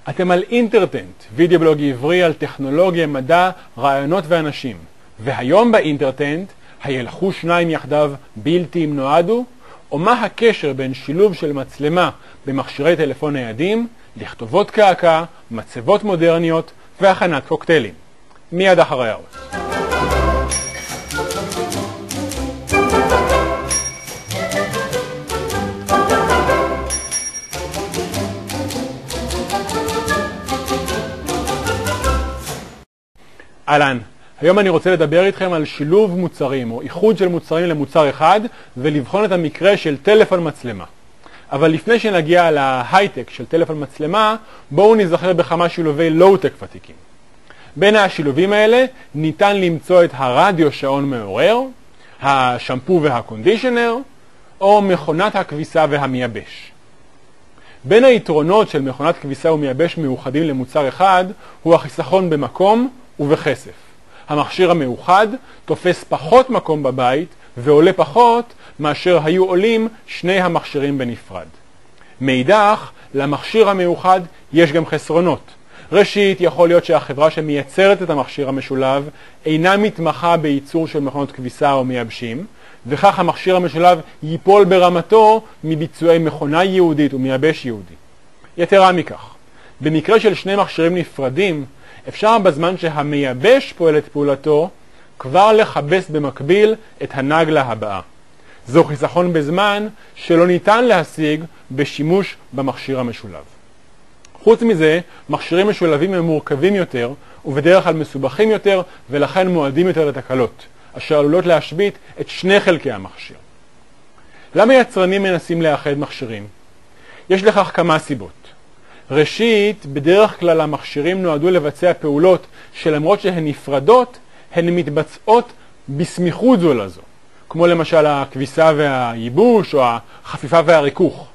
אתם על אינטרטנט, וידאו בלוג עברי על טכנולוגיה, מדע, רעיונות ואנשים. והיום באינטרטנט, הילכו שניים יחדיו בלתי אם נועדו? או מה הקשר בין שילוב של מצלמה במכשירי טלפון ניידים, לכתובות קעקע, מצבות מודרניות והכנת קוקטיילים? מיד אחרי האות. אהלן, היום אני רוצה לדבר איתכם על שילוב מוצרים או איחוד של מוצרים למוצר אחד ולבחון את המקרה של טלפון מצלמה. אבל לפני שנגיע להייטק של טלפון מצלמה, בואו נזכר בכמה שילובי לואו-טק ותיקים. בין השילובים האלה ניתן למצוא את הרדיו שעון מעורר, השמפו והקונדישנר, או מכונת הכביסה והמייבש. בין היתרונות של מכונת כביסה ומייבש מאוחדים למוצר אחד הוא החיסכון במקום ובכסף. המכשיר המאוחד תופס פחות מקום בבית ועולה פחות מאשר היו עולים שני המכשירים בנפרד. מאידך, למכשיר המאוחד יש גם חסרונות. ראשית, יכול להיות שהחברה שמייצרת את המכשיר המשולב אינה מתמחה בייצור של מכונות כביסה או מייבשים, וכך המכשיר המשולב ייפול ברמתו מביצועי מכונה יהודית ומייבש יהודי. יתרה מכך, במקרה של שני מכשירים נפרדים, אפשר בזמן שהמייבש פועל את פעולתו כבר לחבס במקביל את הנגלה הבאה. זו חיסכון בזמן שלא ניתן להשיג בשימוש במכשיר המשולב. חוץ מזה, מכשירים משולבים הם מורכבים יותר ובדרך כלל מסובכים יותר ולכן מועדים יותר לתקלות, אשר עלולות להשבית את שני חלקי המכשיר. למה יצרנים מנסים לאחד מכשירים? יש לכך כמה סיבות. ראשית, בדרך כלל המכשירים נועדו לבצע פעולות שלמרות שהן נפרדות, הן מתבצעות בסמיכות זו לזו, כמו למשל הכביסה והייבוש או החפיפה והריכוך.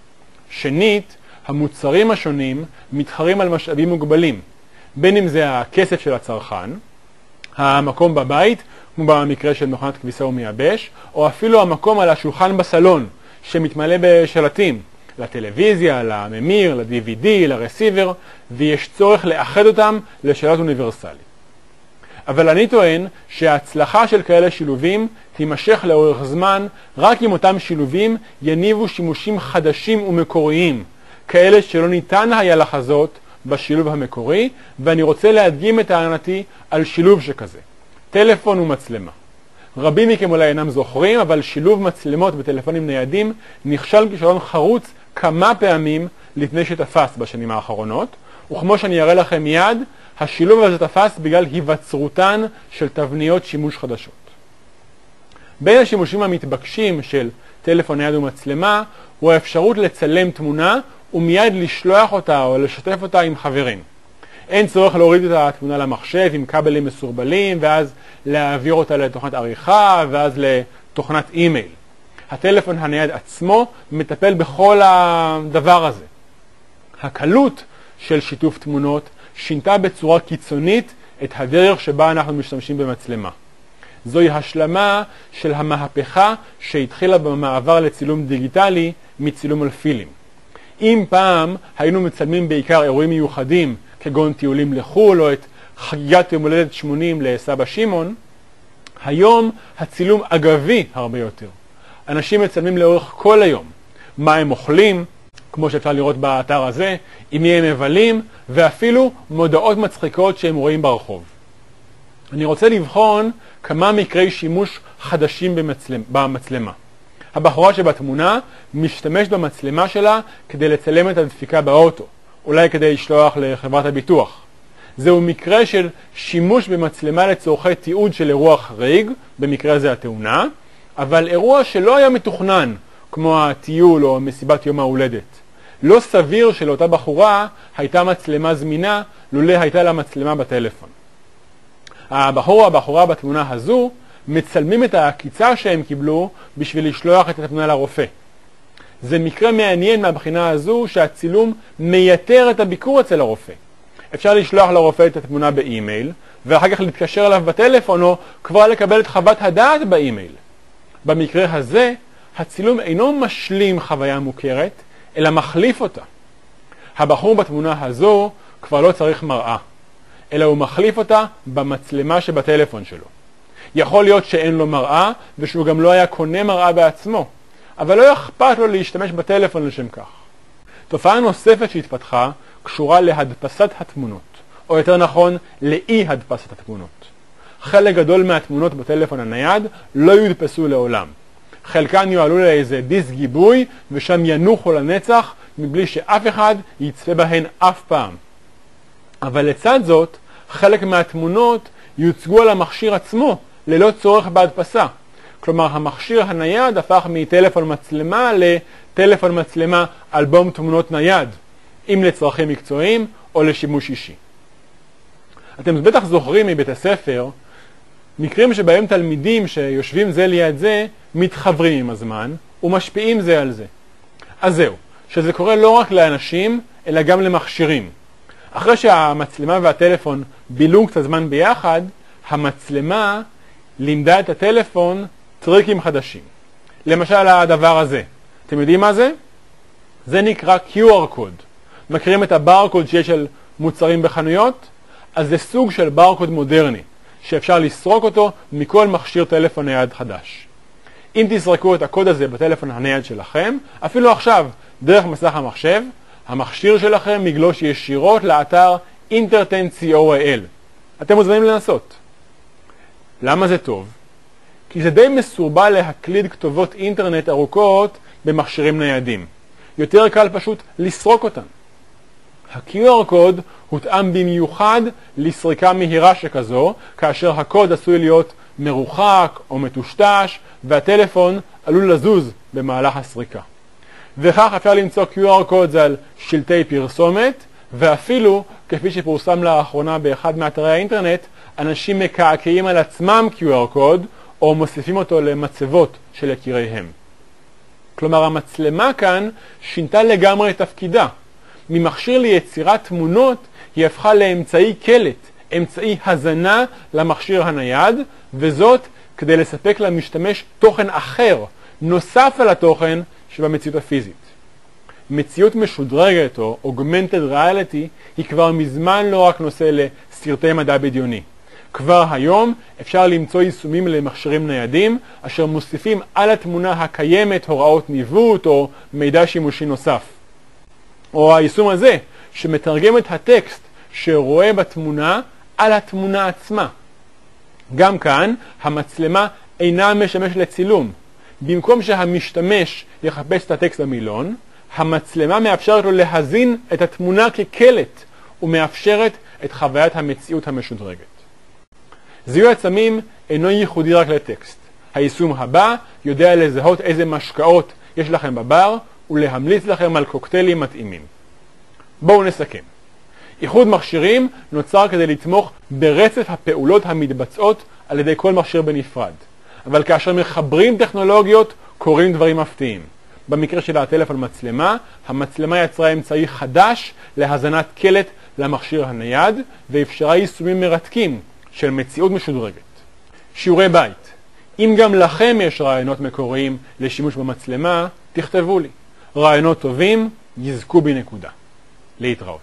שנית, המוצרים השונים מתחרים על משאבים מוגבלים, בין אם זה הכסף של הצרכן, המקום בבית, כמו במקרה של מכונת כביסה ומייבש, או אפילו המקום על השולחן בסלון, שמתמלא בשלטים, לטלוויזיה, לממיר, ל-DVD, לרסיבר, ויש צורך לאחד אותם לשלט אוניברסלי. אבל אני טוען שההצלחה של כאלה שילובים תימשך לאורך זמן רק אם אותם שילובים יניבו שימושים חדשים ומקוריים, כאלה שלא ניתן היה לחזות בשילוב המקורי, ואני רוצה להדגים את טענתי על שילוב שכזה. טלפון ומצלמה. רבים מכם אולי אינם זוכרים, אבל שילוב מצלמות בטלפונים ניידים נכשל כישלון חרוץ כמה פעמים לפני שתפס בשנים האחרונות, וכמו שאני אראה לכם מיד, השילוב הזה תפס בגלל היווצרותן של תבניות שימוש חדשות. בין השימושים המתבקשים של טלפון נייד ומצלמה הוא האפשרות לצלם תמונה ומיד לשלוח אותה או לשתף אותה עם חברים. אין צורך להוריד את התמונה למחשב עם כבלים מסורבלים ואז להעביר אותה לתוכנת עריכה ואז לתוכנת אימייל. הטלפון הנייד עצמו מטפל בכל הדבר הזה. הקלות של שיתוף תמונות שינתה בצורה קיצונית את הדרך שבה אנחנו משתמשים במצלמה. זוהי השלמה של המהפכה שהתחילה במעבר לצילום דיגיטלי מצילום על פילים. אם פעם היינו מצלמים בעיקר אירועים מיוחדים כגון טיולים לחול או את חגיגת יום הולדת 80 לסבא שמעון, היום הצילום אגבי הרבה יותר. אנשים מצלמים לאורך כל היום מה הם אוכלים, כמו שאפשר לראות באתר הזה, עם מי הם מבלים, ואפילו מודעות מצחיקות שהם רואים ברחוב. אני רוצה לבחון כמה מקרי שימוש חדשים במצלמה. הבחורה שבתמונה משתמש במצלמה שלה כדי לצלם את הדפיקה באוטו, אולי כדי לשלוח לחברת הביטוח. זהו מקרה של שימוש במצלמה לצורכי תיעוד של אירוע חריג, במקרה הזה התאונה, אבל אירוע שלא היה מתוכנן, כמו הטיול או מסיבת יום ההולדת. לא סביר שלאותה בחורה הייתה מצלמה זמינה, לולא הייתה לה מצלמה בטלפון. הבחור או הבחורה בתמונה הזו מצלמים את העקיצה שהם קיבלו בשביל לשלוח את התמונה לרופא. זה מקרה מעניין מהבחינה הזו שהצילום מייתר את הביקור אצל הרופא. אפשר לשלוח לרופא את התמונה באימייל, ואחר כך להתקשר אליו בטלפון או כבר לקבל את חוות הדעת באימייל. במקרה הזה, הצילום אינו משלים חוויה מוכרת, אלא מחליף אותה. הבחור בתמונה הזו כבר לא צריך מראה, אלא הוא מחליף אותה במצלמה שבטלפון שלו. יכול להיות שאין לו מראה ושהוא גם לא היה קונה מראה בעצמו, אבל לא אכפת לו להשתמש בטלפון לשם כך. תופעה נוספת שהתפתחה קשורה להדפסת התמונות, או יותר נכון, לאי הדפסת התמונות. חלק גדול מהתמונות בטלפון הנייד לא יודפסו לעולם. חלקן יועלו לאיזה דיסק גיבוי ושם ינוחו לנצח מבלי שאף אחד יצפה בהן אף פעם. אבל לצד זאת, חלק מהתמונות יוצגו על המכשיר עצמו ללא צורך בהדפסה. כלומר, המכשיר הנייד הפך מטלפון מצלמה לטלפון מצלמה אלבום תמונות נייד, אם לצרכים מקצועיים או לשימוש אישי. אתם בטח זוכרים מבית הספר מקרים שבהם תלמידים שיושבים זה ליד זה מתחברים עם הזמן ומשפיעים זה על זה. אז זהו, שזה קורה לא רק לאנשים אלא גם למכשירים. אחרי שהמצלמה והטלפון בילו קצת זמן ביחד, המצלמה לימדה את הטלפון טריקים חדשים. למשל הדבר הזה. אתם יודעים מה זה? זה נקרא QR קוד. מכירים את הברקוד שיש על מוצרים בחנויות? אז זה סוג של ברקוד מודרני, שאפשר לסרוק אותו מכל מכשיר טלפון נייד חדש. אם תסרקו את הקוד הזה בטלפון הנייד שלכם, אפילו עכשיו, דרך מסך המחשב, המכשיר שלכם יגלוש ישירות לאתר Interten.co.il. אתם מוזמנים לנסות. למה זה טוב? כי זה די מסורבל להקליד כתובות אינטרנט ארוכות במכשירים ניידים. יותר קל פשוט לסרוק אותן. ה-QR קוד הותאם במיוחד לסריקה מהירה שכזו, כאשר הקוד עשוי להיות מרוחק או מטושטש, והטלפון עלול לזוז במהלך הסריקה. וכך אפשר למצוא QR קוד על שלטי פרסומת, ואפילו, כפי שפורסם לאחרונה באחד מאתרי האינטרנט, אנשים מקעקעים על עצמם QR קוד, או מוסיפים אותו למצבות של יקיריהם. כלומר, המצלמה כאן שינתה לגמרי את תפקידה. ממכשיר ליצירת תמונות היא הפכה לאמצעי קלט, אמצעי הזנה למכשיר הנייד, וזאת כדי לספק למשתמש תוכן אחר, נוסף על התוכן שבמציאות הפיזית. מציאות משודרגת או augmented reality היא כבר מזמן לא רק נושא לסרטי מדע בדיוני. כבר היום אפשר למצוא יישומים למכשירים ניידים אשר מוסיפים על התמונה הקיימת הוראות ניווט או מידע שימושי נוסף. או היישום הזה שמתרגם את הטקסט שרואה בתמונה על התמונה עצמה. גם כאן המצלמה אינה משמש לצילום. במקום שהמשתמש יחפש את הטקסט במילון, המצלמה מאפשרת לו להזין את התמונה כקלט ומאפשרת את חוויית המציאות המשודרגת. זיהוי עצמים אינו ייחודי רק לטקסט. היישום הבא יודע לזהות איזה משקאות יש לכם בבר ולהמליץ לכם על קוקטיילים מתאימים. בואו נסכם. איחוד מכשירים נוצר כדי לתמוך ברצף הפעולות המתבצעות על ידי כל מכשיר בנפרד. אבל כאשר מחברים טכנולוגיות קורים דברים מפתיעים. במקרה של הטלפון מצלמה, המצלמה יצרה אמצעי חדש להזנת קלט למכשיר הנייד ואפשרה יישומים מרתקים של מציאות משודרגת. שיעורי בית. אם גם לכם יש רעיונות מקוריים לשימוש במצלמה, תכתבו לי. רעיונות טובים יזכו בנקודה. להתראות.